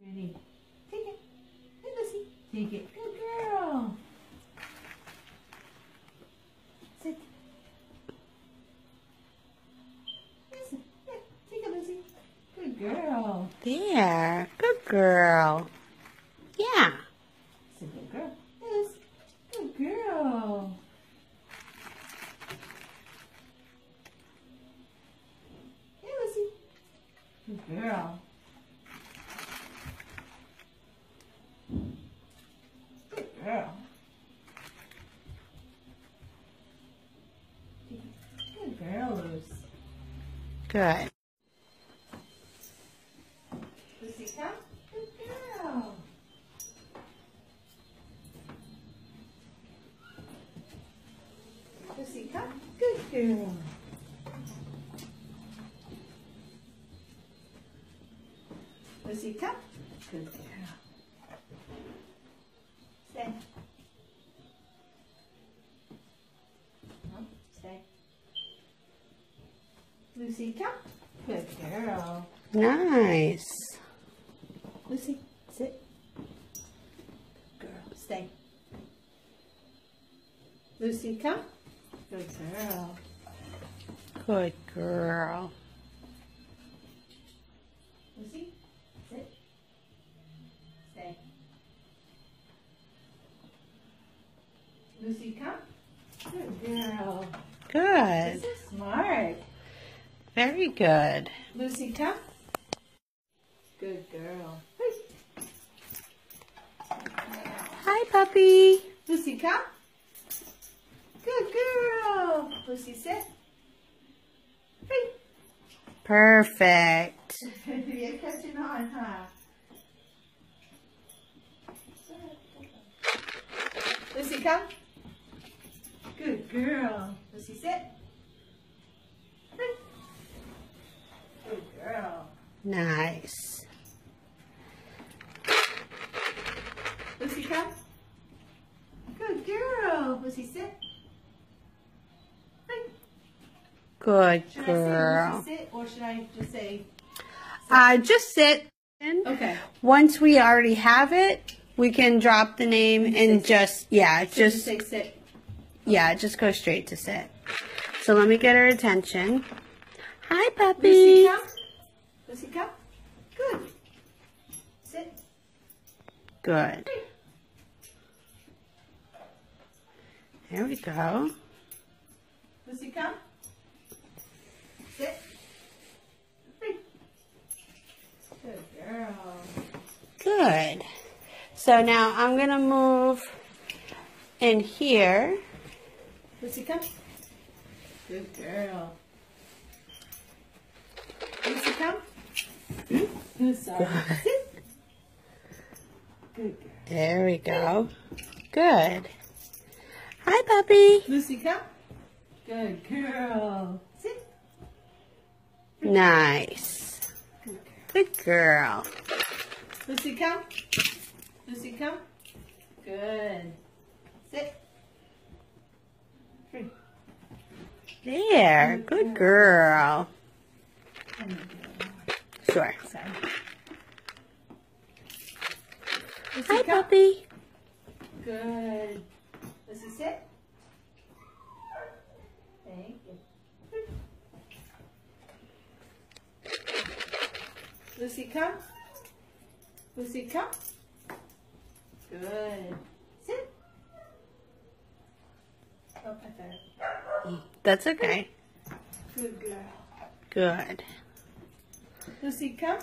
Ready? Take it. Hey, Lucy. Take it. Good girl. Sit. Listen. Yeah. Take it, Lucy. Good girl. There. Good girl. Yeah. Sit, good girl. Hey, Lucy. Good girl. Hey, Lucy. Good girl. Good girl. Good girl, Lucy. Good. Lucy, come. Good girl. Lucy, come. Good girl. Lucy, come. Good girl. Stay. No, stay. Lucy, come. Good girl. Nice. Lucy, sit. Girl, stay. Lucy, come. Good girl. Good girl. Lucy, sit. Stay. Lucy, come. Good girl. Good. This is smart. Very good. Lucy, come. Good girl. Hey. Hi, puppy. Lucy, come. Good girl. Lucy, sit. Hey. Perfect. You're catching on, huh? Lucy, come. Good girl. Lucy, sit. Hey. Good girl. Nice. Lucy, come. Good girl. Lucy, sit. Hey. Good Should girl. I say Lucy, sit, or should I just say? Just sit. Okay. Once we already have it, we can drop the name and just, yeah, So just, say sit. yeah, just go straight to sit. So let me get her attention. Hi, Lucy, puppy. come. Lucy, come. Good. Sit. Good. There we go. Lucy, come. Sit. Hey. Good girl. Good. So now I'm going to move in here. Lucy, come. Good girl. Lucy, come. Sorry. Sit. Good girl. There we go. Good. Hi, puppy. Lucy, come. Good girl. Sit. Nice. Good girl. Good girl. Lucy, come. Lucy, come. Good. Sit. Free. There. Good girl. Sure. Sorry. Lucy, Hi, come. puppy. Good. Lucy, sit. Thank you. Lucy, come. Lucy, come. Good. Sit. Oh, I thought. That's okay. Good girl. Good. Lucy, come.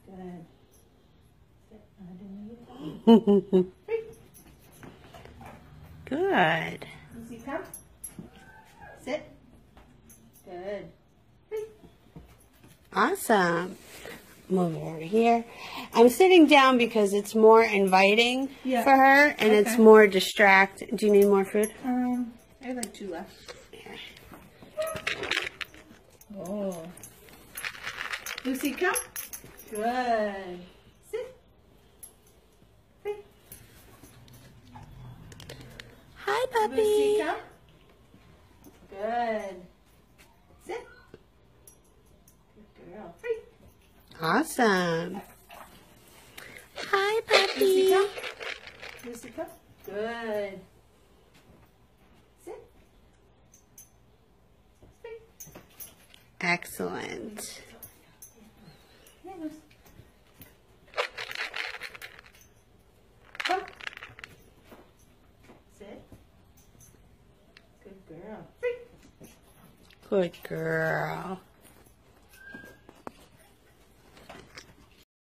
Good. Sit. I didn't know you. Free. Good. Lucy, come. Sit. Good. Free. Awesome. Move over here. I'm sitting down because it's more inviting Yeah. for her and it's Okay. more distract. Do you need more food? I have like 2 left. Here. Oh. Lucy, come. Good. Sit. Free. Hi, puppy. Lucy, come. Good. Sit. Good girl. Free. Awesome. Hi, puppy. Jessica. Good. Sit. Sit. Excellent. Yeah, Lucy. Come. Sit. Good girl. Sit. Good girl.